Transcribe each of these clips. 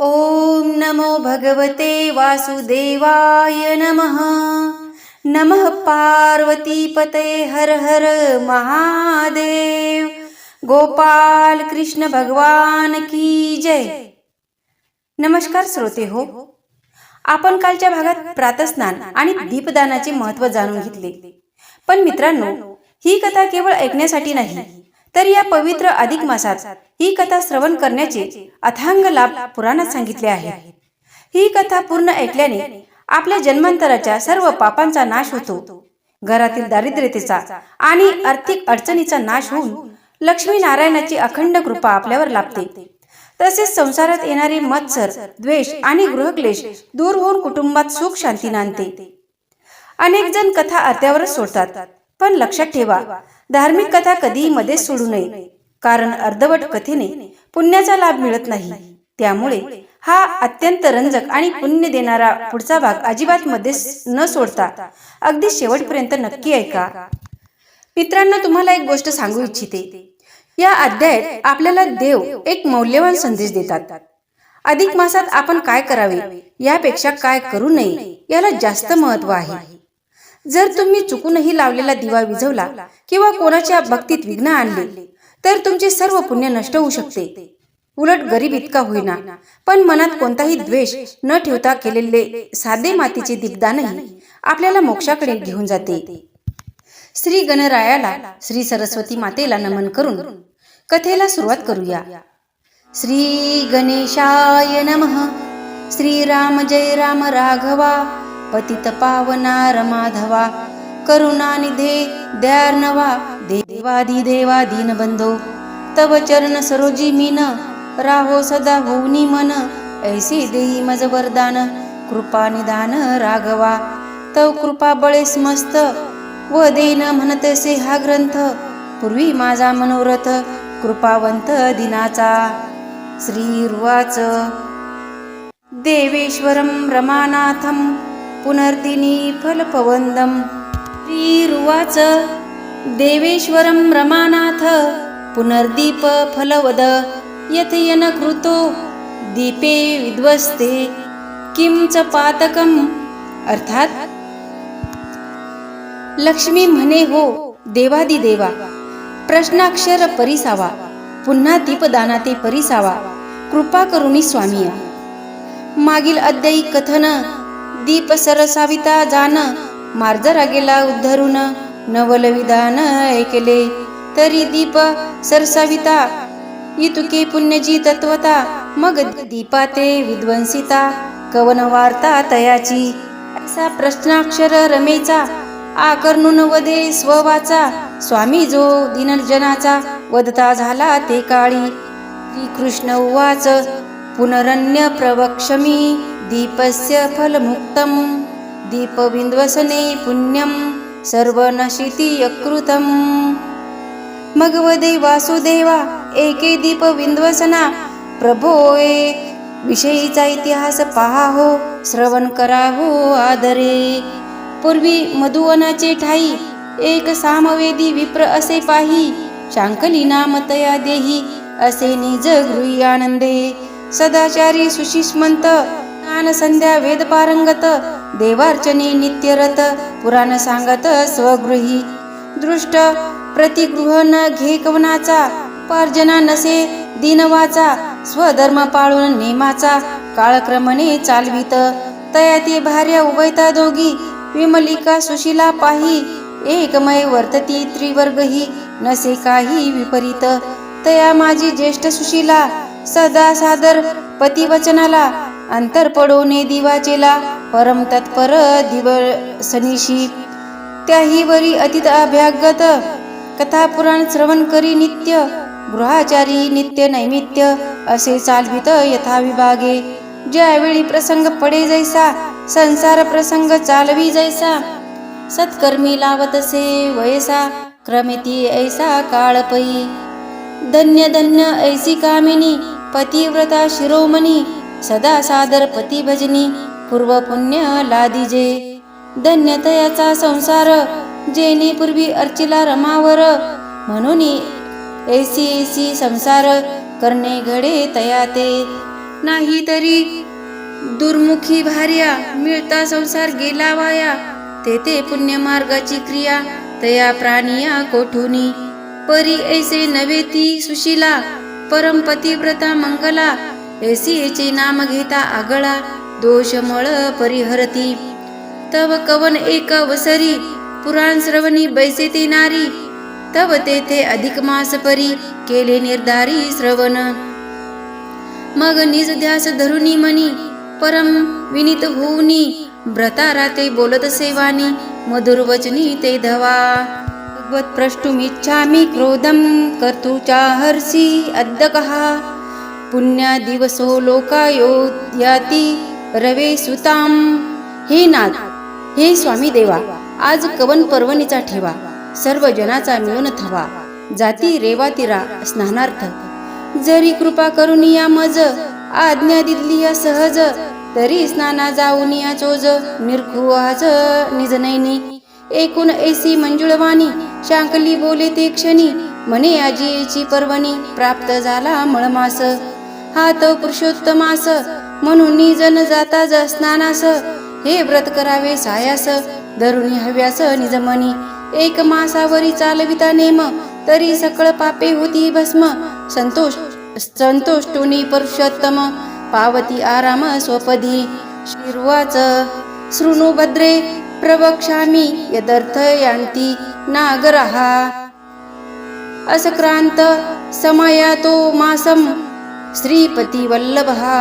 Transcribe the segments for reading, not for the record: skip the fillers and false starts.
ओम नमो भगवते वासुदेवाय नमः. नमः पार्वतीपते हर हर महादेव. गोपाल कृष्ण भगवान की जय. नमस्कार श्रोते हो. आपण कालच्या भागात प्रातस्नान आणि दीपदानाचे महत्त्व जाणून घेतले. पण मित्रांनो, ही कथा केवळ ऐकण्यासाठी नाही, तर या पवित्र अधिक मासात ही कथा श्रवण करण्याचे अथांग लाभ पुराणात सांगितले आहेत. ही कथा पूर्ण ऐकल्याने आपल्या जन्मांतराच्या सर्व पापांचा नाश होतो, घरातील दारिद्र्यतेचा आणि आर्थिक अडचणीचा नाश होऊन लक्ष्मी नारायणाची अखंड कृपा आपल्यावर लाभते. तसेच संसारात येणारे मत्सर, द्वेष आणि गृहक्लेश दूर होऊन कुटुंबात सुख शांती नांदते. अनेक जण कथा अर्ध्यावरच सोडतात, पण लक्षात ठेवा, धार्मिक कथा कधीही मध्येच सोडू नये, कारण अर्धवट कथेने पुण्याचा लाभ मिळत नाही. त्यामुळे हा अत्यंत रंजक आणि पुण्य देणारा पुढचा भाग अजिबात मध्ये न सोडता अगदी शेवटपर्यंत नक्की ऐका. मित्रांनो, तुम्हाला एक गोष्ट सांगू इच्छिते. या अध्यायात आपल्याला देव एक मौल्यवान संदेश देतात. अधिक मासात आपण काय करावे यापेक्षा काय करू नये याला जास्त महत्त्व आहे. जर तुम्ही चुकूनही लावलेला दिवा विझवला किंवा कोणाच्या भक्तीत विघ्न आणले तर तुमचे सर्व पुण्य नष्ट होऊ शकते. उलट गरीब इतका होईना, पण मनात कोणताही द्वेष न ठेवता केलेले साधे मातीचे दीपदानही आपल्याला मोक्षाकडे घेऊन जाते. श्री गणरायाला, श्री सरस्वती मातेला नमन करून कथेला सुरुवात करूया. श्री गणेशाय नमः. श्री राम जय राम राघवा, पतित पावना रमाधवा, करुणानिधे दयार्णवा, देवादी देवा दीनबंधो, तव चरण सरोजी मीन, राहो सदा होऊनी मन, ऐसे देई मज वरदान, कृपा निदान राघवा, तव कृपा बळेस मस्त, व देन म्हणतसे हा ग्रंथ, पूर्वी माझा मनोरथ, कृपावंत दिनाचा. श्री रुवाच. देवेश्वरम रमानाथम, पुनर्दिनी फलपवंदम. श्रीरुवाच. देवेश्वरम रमानाथ, पुनर्दीप फलवद, यथयन कृतो दीपे विद्वस्ते, किं च पातकम. अर्थात, लक्ष्मी म्हणे, हो देवादिदेवा, प्रश्नाक्षर परिसावा, पुन्हा दीपदानाते परिसावा, कृपा करुणी स्वामिया. मागील अध्यायी कथन, दीप सरसाविता जान, मार्जरा गेला उद्धरून, नवल विधान ऐकले, तरी दीप सरसाविता, इतुके पुण्यजी तत्वता, मग दीपाते विद्वंसिता, कवन वार्ता तयाची. असा प्रश्नाक्षर रमेचा, आकर्णून वदे स्ववाचा, स्वामी जो दीनजनाचा, वदता झाला ते काळी. श्रीकृष्ण उवाच. पुनरन्य प्रवक्ष्यामि, दीपस्य फलमुक्तम, दीपविद्वसने पुण्यम, सर्वनशिति यकृतम. मग वदे वासुदेवा, एके दीप विद्वसना, प्रभोए विषयीचा इतिहास पहा हो, श्रवण करा हो आदरे. पूर्वी मधुवनाचे ठाई, एक सामवेदी विप्र असे पाही, शांकली नाम तया देही, असे निज गृही आनंदे. सदाचारी सुशिष्मंत, ज्ञान संध्या वेद पारंगत, देवार्चने नित्यरत, पुराण सांगत स्वगृही. दृष्ट प्रतिगृह न घे कवनाचा, पार्जना नसे दिनवाचा, स्वधर्म पाळून नेमाचा, काळक्रमणे चालवित. तयाती भार्या उभयता दोघी, विमलिका सुशिला पाही, एकमय वर्तती त्रिवर्गही, नसे काही विपरीत. तया माझी ज्येष्ठ सुशिला, सदा सादर पतिवचनाला, अंतर पडोने दिवाचेला, परम तत्पर दिवसनिशी. त्याही वरी अतीत अभ्यागत, कथा पुराण श्रवण करी नित्य, गृहाचारी नित्य नैमित्य, असे चालवित यथाविभागे. ज्यावेळी प्रसंग पडे जैसा, संसार प्रसंग चालवी जैसा, सत्कर्मी लावतसे वयसा, क्रमिती ऐसा काळपई. धन्य धन्य ऐसी कामिनी, पतिव्रता शिरोमणी, सदा सादर पती भजनी, पूर्व पुण्य लादिजे. धन्य तयाचा संसार, जेने पूर्वी अर्चिला रमावर, म्हणून ऐसी ऐसी संसार करणे घडे तयाते. नाही तरी दुर्मुखी भार्या, मिळता संसार गेला वाया, तेथे पुण्य मार्गाची क्रिया, तया प्राणिया कोठुनी, परी ऐसे नव्हे ती सुशीला, परमपतिव्रता मंगला, ऐसी याचे नाम घेता आगळा, दोष मळ परिहरती, तव कवन एक अवसरी, पुराण श्रवणी बैसे ती नारी, तव तेथे अधिक मास परी, केले निर्धारी श्रवण, मग निज ध्यास धरुनी मनी, परम विनीत होऊनी, व्रता राते बोलत सेवानी, मधुर वचनी ते धवा, भगवत प्रष्टुमिच्छामि क्रोधम कर्तुचा हर्षी अद्यकहा, पुण्या दिवसो लोकायोध्याती रवे सुताम. हे नाथ, हे स्वामी देवा, आज कवन पर्वणीचा ठेवा, सर्व जनाचा मिळून थवा, जाती रेवातीरा स्नानार्थ, जरी कृपा करुनी या मज, आज्ञा दिली या सहज, तरी स्नाना जाऊन या चोज, निरखू आज निज नैनी, एकूण ऐसी मंजुळवाणी, शांकली बोले ते क्षणी, म्हणे आजीची पर्वणी, प्राप्त झाला मळमास, हा तो पुरुषोत्तमास, म्हणून जन जाता ज स्नानास, हे व्रत करावे सायास, धरुणी हव्यास निजमनी, एक मासावरी चालविता नेम, तरी सकळ पापे होती भस्म, संतोष्टुनी पुरुषोत्तम, पावती आराम स्वपदी. श्रीर्वाच शृणु भद्रे प्रवक्ष्यामि यदर्थ यांती नागरहा, असक्रांत समयातो मासम श्रीपती वल्लभहा,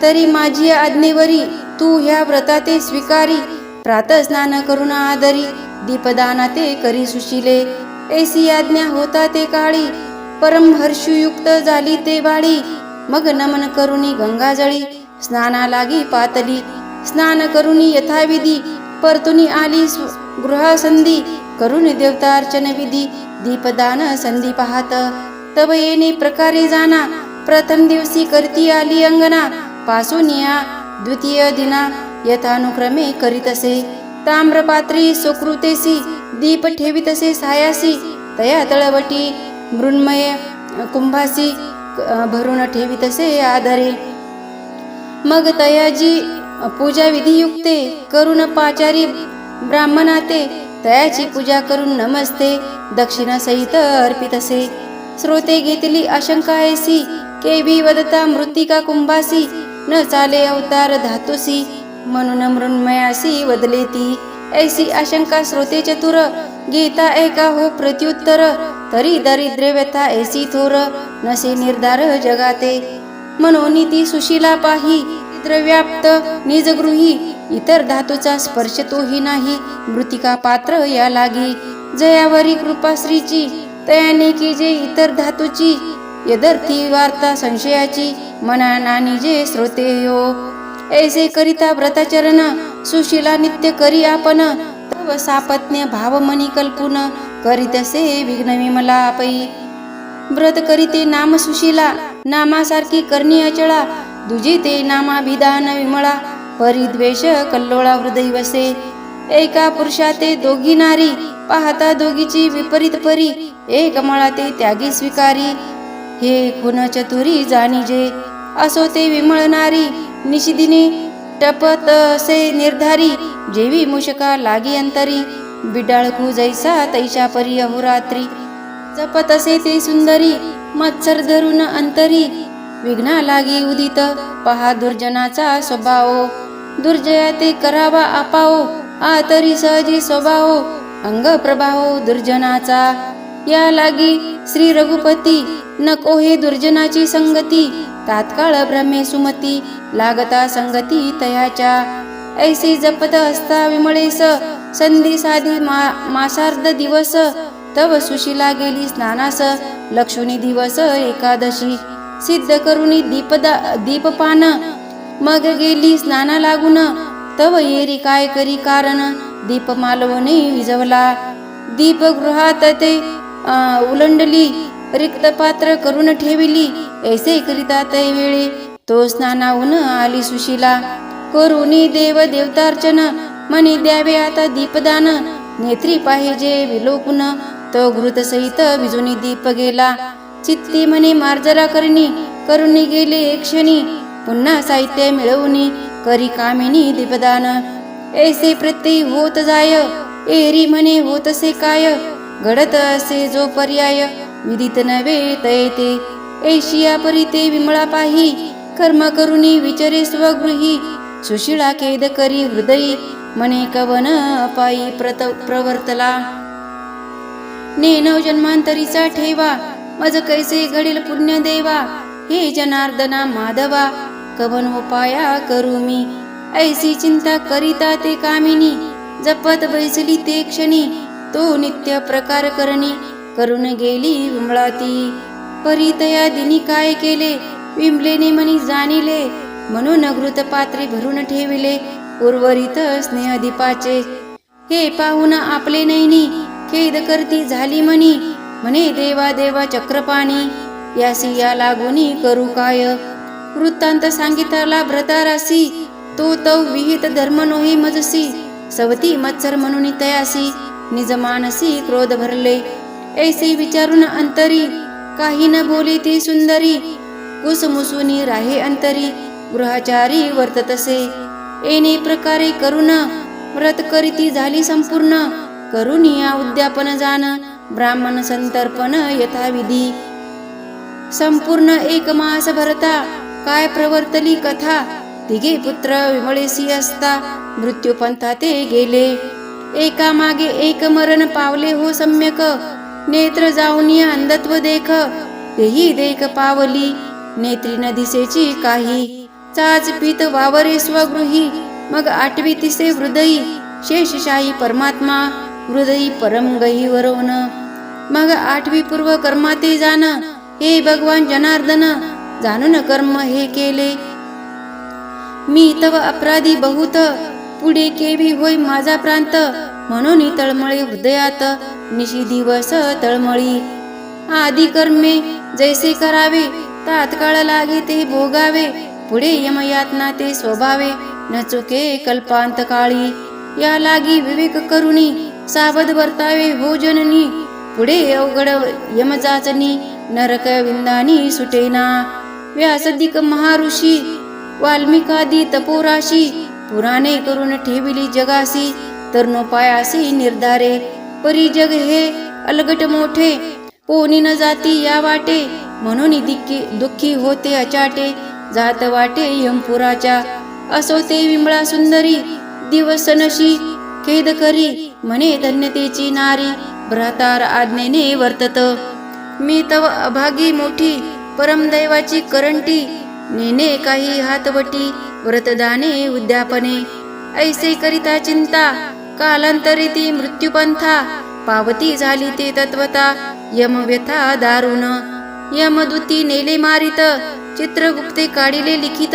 तरी माझी आज्ञेवरी तू ह्या व्रताते स्वीकारी, प्रातः स्नान करून आदरी, दीपदाना ते करी सुशीले, ऐसी आज्ञा होता ते काळी, परम हर्षयुक्त झाली ते बाळी, मग नमन करुनी गंगाजळी, स्नाना लागी पातली, स्नान करुनी यथाविधी, परतुनी आली गृहासंधी, करून देवतार्चन विधी, दीपदान संधी पाहत, तव येणे प्रकारे जाना, प्रथम दिवशी करती आली अंगना, पासून या द्वितीय दिना, यथानुक्रमे करीतसे, ताम्रपात्री सुकृतेसी, दीप ठेवितसे सायासी, तया तळवटी मृण्मय कुंभासी, भरून ठेवितसे आदरे, मग तयाजी पूजा विधियुक्ते, करून पाचारी ब्राह्मणाते, तयाची पूजा करून नमस्ते दक्षिणा सहित अर्पितसे, श्रोते घेतली आशंका ऐसी, केवी वदता मृत्तिका कुंभासी, न चाले अवतार धातुसी, म्हणून मृण्मयासी वदले ती, ऐसी आशंका श्रोते चतुर, घेता ऐका हो प्रत्युत्तर, तरी दारिद्र्य व्यथा ऐसी थोर, नसे निर्धार जगाते, म्हणून ती सुशीला पाही, व्याप्त निजगृही, इतर धातूचा स्पर्श तोही नाही, मृत्तिका पात्र या लागी, जयावरी कृपा श्रीची, तयाने की जे इतर धातूची, यदर्थी वार्ता संशयाची, मना नानी जे श्रोते हो, ऐसे करिता व्रताचरण, सुशीला नित्य करी आपण, तव सापत्न्य भाव मनी कल्पुन, करीतसे विघ्न विमला पै, व्रत करीते नाम सुशीला, नामासारखी करणी अचळा, दुजी ते नामाभिधान विमळा, परिद्वेष कल्लोळा हृदय वसे, एका पुरुषाते दोघी नारी, पाहता दोघीची विपरीत परी, एक मळा ते त्यागी स्वीकारी, हे खुन चतुरी जाणीजे, असो ते विमळणारी, निशिदिने टपतसे निर्धारी, जेवी मुशका लागी अंतरी, बिडाळखू जैसा तैशा परी अहोरात्री, जपतसे ते सुंदरी, मत्सर धरून अंतरी, विघ्ना लागी उदित, पहा दुर्जनाचा स्वभाव, दुर्जया ते करावा आपाओ, आतरी सहजी स्वभाव, अंग प्रभाव दुर्जनाचा, या लागी श्री रघुपती, नको हे दुर्जनाची संगती, तात्काळ भ्रमे सुमती, लागता संगती तयाच्या, ऐसी जपत असता विमळेस, संधी साधी मासार्ध दिवस, तव सुशीला गेली स्नानास, लक्षुनी दिवस एकादशी, सिद्ध करुनी दीपपान, मग गेली स्नाना लागून, तव येरी काय करी कारण, दीप मालवणे विजवला, दीपगृहात ते उलंडली, रिक्त पात्र करून ठेविली, ऐसे करिता तै वेळे, तो स्नानाहून आली सुशीला, करुनी देव देवतार्चन, मनी द्यावे आता दीपदान, नेत्री पाहिजे विलोकुन, तो घृत सहित विजुनी दीप गेला, चित्ती म्हणे मार्जरा करणी, करुणी गेले एक क्षणी, पुन्हा साहित्य मिळवणी करी कामिनी दीपदान. ऐसे प्रत्यय होत जाय एरी म्हणे होतसे काय. घडत असे जो पर्याय विदित नव्हे तैते. ऐशिया परी ते विमळा पाही कर्म करुनी विचरे स्वगृही. सुशिळा खेद करी हृदयी मने कवन अपायी प्रवर्तला. नेनव जन्मांतरीचा ठेवा मज कैसे घडील पुण्य देवा. हे जनार्दना माधवा कवन उपाया करू मी. ऐसी चिंता करिता ते कामिनी जपत बैसली ते क्षणी. तो नित्य प्रकार करणी करून गेली विमळाती. परितया दिनी काय केले विमलेने मनी जाणिले. म्हणून घृत पात्रे भरून ठेविले उर्वरित स्नेह दीपाचे. हे पाहून आपले नैनी खेद करती झाली मनी. म्हणे देवा देवा चक्रपाणी यासी या लागुनी करू काय. वृत्तांत सांगितला भ्रतारासी तो तव विहित धर्म नोही मजसी. सवती मत्सर म्हणून तयासी निज मानसी क्रोध भरले. ऐसे विचारून अंतरी काही न बोले ती सुंदरी. कुसमुसुनी राहे अंतरी गृहाचारी वर्ततसे. येणे प्रकारे करुण व्रत करीती झाली संपूर्ण. करुनिया उद्यापन जान ब्राह्मण संतर्पण यथाविधी. संपूर्ण एक मास भरता काय प्रवर्तली कथा. तिघे पुत्र विमळेसी असता मृत्यूपंथा ते गेले. एका मागे एक मरण पावले हो सम्यक. नेत्र जाऊनिया अंधत्व देख तेही देख पावली. नेत्री न दिसेची काही चाच पीत वावरे स्वगृही. मग आठवी तिसे हृदयी शेषशाही परमात्मा हृदयी परम गही वरवण. मग आठवी पूर्व कर्माते जाण हे भगवान जनार्दन. जाणून कर्म हे केले मी तव अपराधी बहुत. पुढे केवी होय माझा प्रांत. म्हणून तळमळे हृदयात निशी दिवस तळमळी. आधी कर्मे जैसे करावे तात्काळ लागे ते भोगावे. पुढे यमयातना ते स्वभावे न चुके कल्पांत काळी. या लागी विवेक करुणी सावध वर्तावे हो जननी. पुढे अवघड यमजाचनी नरक विंदानी सुटेना. व्यासदिक महाऋषी वाल्मिकादी तपोराशी पुराणे करून ठेविली जगासी. तरुणोपायासी निर्धारे परी जग हे अलगट मोठे. कोणी न जाती या वाटे म्हणून दुःखी होते अचाटे. जात वाटे यमपुराच्या असो ते विमळा सुंदरी. दिवस नशी खेद करी म्हणे धन्यतेची नारी. भ्रातार आज्ञेने वर्तत मी तव अभागी मोठी. परमदैवाची करंटी नेने काही हातवटी. व्रतदाने उद्यापने ऐसे करिता चिंता. कालांतरी ती मृत्यूपंथा पावती झाली ते तत्वता. यमव्यथा दारुण यमदूती नेले मारित. चित्रगुप्ते काढिले लिखित.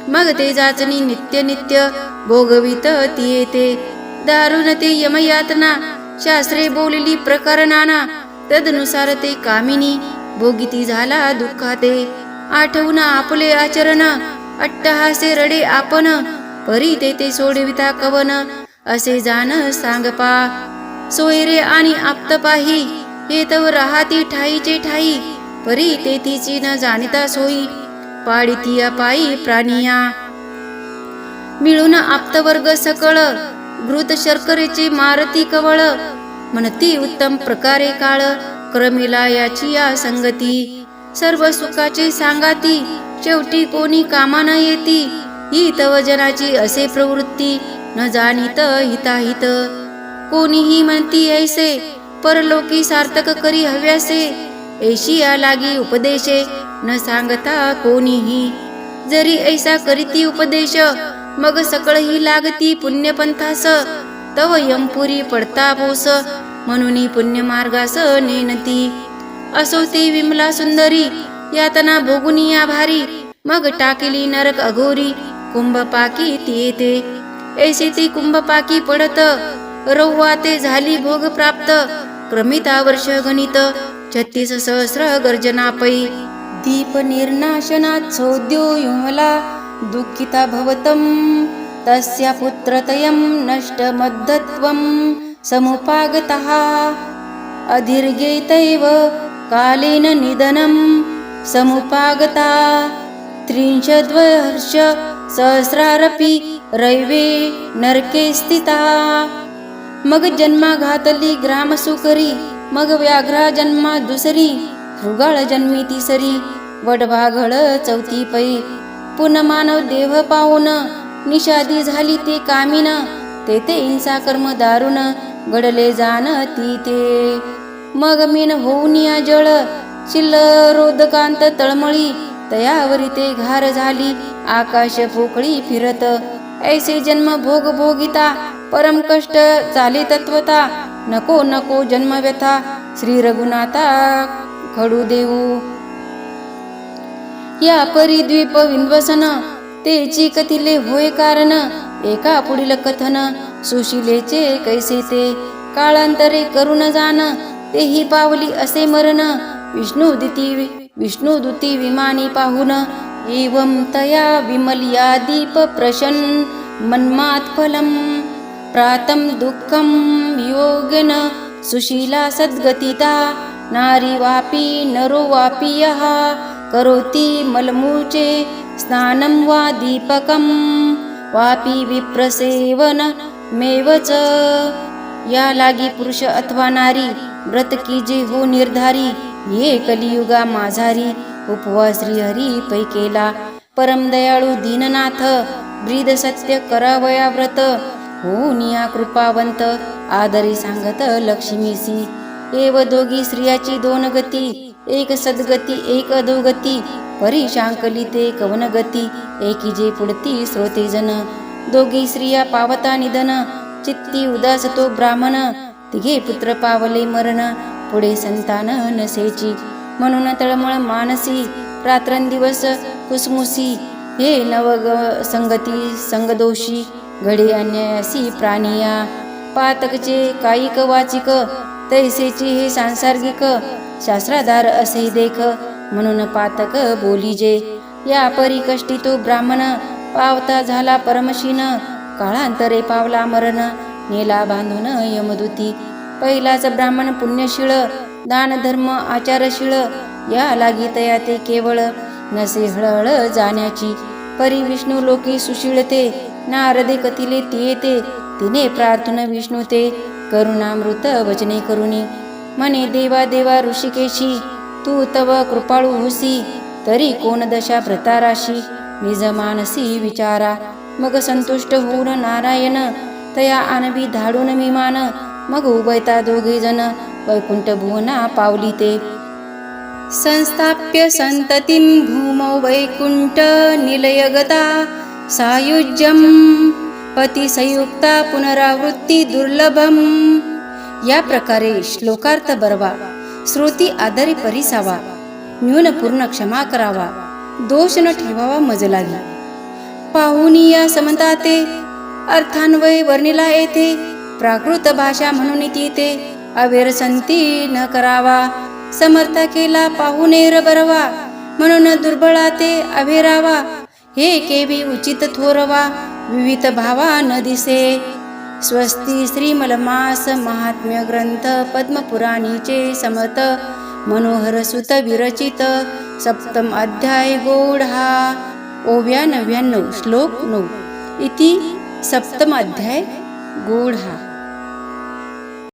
मग ते जाचनी नित्य नित्य भोगवित ती येते. दारुण ते यमयातना शास्त्रे बोलली प्रकरणाना. तदनुसार ते कामिनी भोगिती झाला दुःखाते. आठवून आपले आचरण अट्टहासे रडे आपण. परी ते सोडविता कवन असे जाण सांगपा. सोयरे आणि आप्त पाही हे तव राहाती ठाईचे ठाई. परी ते तिची न जाणता सोयी पाडिती अपायी प्राणिया. मिळून आप्तवर्ग सकळ घृत शर्करेचे मारती कवळ. म्हणती उत्तम प्रकारे काळ क्रमिला याची या संगती. सर्व सुखाचे सांगाती शेवटी कोणी कामा न येती. ही तव जनाची असे प्रवृत्ती न जाणीत हिताहित. कोणीही म्हणती ऐसे परलोकी सार्थक करी हव्यासे. ऐशिया लागी उपदेशे न सांगता कोणीही. जरी ऐसा करीती उपदेश मग सकळही लागती पुण्यपंथास. तव यमपुरी पडता बोस म्हणून पुण्यमार्गास नेनती. असो ते विमला सुंदरी यातना भोगुनिया भारी. मग टाकली नरक अघोरी कुंभपाकी ती येते. ऐसे ती कुंभपाकी पडत रौवा ते झाली भोग प्राप्त. क्रमिता वर्ष गणित 36 सहस्र गर्जनापै. दीप निर्नाशनात सोद्यो युमला दुःखिता भवतं. तस्या पुत्रतयं नष्टमद्धत्वं समुपागतः. अधीर्घेतैव कालेन निधनं समुपागता. त्रिंशद्वर्ष सहस्रारपि रैवे नरके स्थिता. मग जन्मा घातली ग्राम सुकरी, मग व्याघ्रा जन्मा दुसरी, मृगाळ जन्मी तिसरी, वडभागळ चौथी पै. पुन मानव देह पाहून निषादी झाली ते कामीन, तेथे हिंसा कर्म दारुण घडले जाणती ते. मग मीन होऊनिया जळ शिल्लरोदकांत तळमळी, तयावरी ते घार झाली आकाश पोकळी फिरत. ऐसे जन्म भोग भोगिता परम कष्ट चाले तत्वता, नको नको जन्म व्यथा श्री रघुनाथा खडू देऊ. या परिद्वीप विंध्वसन तेची कथिले होय कारण, एका पुढील कथन सुशिलेचे कैसे ते. काळांतरे करून जाण तेही पावली असे मरण, विष्णुदूती विमानी पाहून. एवं तया विमल्या दीप प्रशन मन्मात फलम, प्रातम दुःखम योगन सुशीला सद्गतिता. नारी वापी नरो वापी यः करोति मलमूचे, स्नानं वा दीपकं वापी विप्रसेवन मेवच. या लागी पुरुष अथवा नारी व्रत कीजे हो निर्धारी, ये कलियुगा माझारी उपवास श्रीहरी पै केला. परम दयाळू दीननाथ ब्रीद सत्य करावया व्रत, होनिया कृपावंत आदरी सांगत लक्ष्मीसी. एव दोघी स्त्रियाची दोन गती, एक सद्गती एक अधोगती, परी शांकली ते कवन गती, एकी जे पुढती श्रोते जन. दोघी स्त्रिया पावता निधन, चित्ती उदास तो ब्राह्मण, तिघे पुत्र पावले मरण, पुढे संतान नसेची. म्हणून तळमळ मानसी रात्रंदिवस कुसमुसी, हे नवग संगती संगदोषी घडे अन्यायासी प्राणिया. पातकचे कायिक वाचिक तैसेची हे सांसार्गिक, शास्त्राधार असे देख म्हणून पातक बोलीजे. या परी कष्टी तो ब्राह्मण पावता झाला परमशीन, काळांतरे पावला मरण नेला बांधून यमदूती. पहिलाच ब्राह्मण पुण्यशीळ दान धर्म आचारशीळ, या लागी तया ते केवळ नसे हळहळ जाण्याची. परी विष्णू लोकी सुशीळते, नारदे कथिले ती येते, तिने प्रार्थना विष्णू ते करुणामृत वचने करुणी. म्हणे देवा देवा ऋषिकेशी, तू तव कृपाळू होसी, तरी कोण दशा व्रताराशी निज मानसी विचारा. मग संतुष्ट होऊन नारायण तया आणवी धाडून विमान, मग उभयता दोघे जण वैकुंठ भुवना पावली ते. संस्थाप्य संततिं भूमौ वैकुंठ निलयगता, सायुज्यम पती संयुक्ता पुनरावृत्ती दुर्लभम. या प्रकारे श्लोकार्थ बरवा, श्रोती आदरी परिसावा, न्यून पूर्ण क्षमा करावा, दोष न ठेवावा मजलागी. पाहुनी या समता ते अर्थान्वय वर्णिला येथे, प्राकृत भाषा म्हणून येते अवेरसंती न करावा. समर्थ केला पाहुणेर बरवा, म्हणून दुर्बळा ते अभेरावा. हे केवी उचित थोरवा, विविध भावा न दिसे. स्वस्ती श्रीमलमास महात्म्य ग्रंथ पद्मपुराणीचे समत, मनोहर सुत विरचित. सप्तम अध्याय गोढा. ओव्या 99 श्लोक 9 इति सप्तम अध्याय गोढा.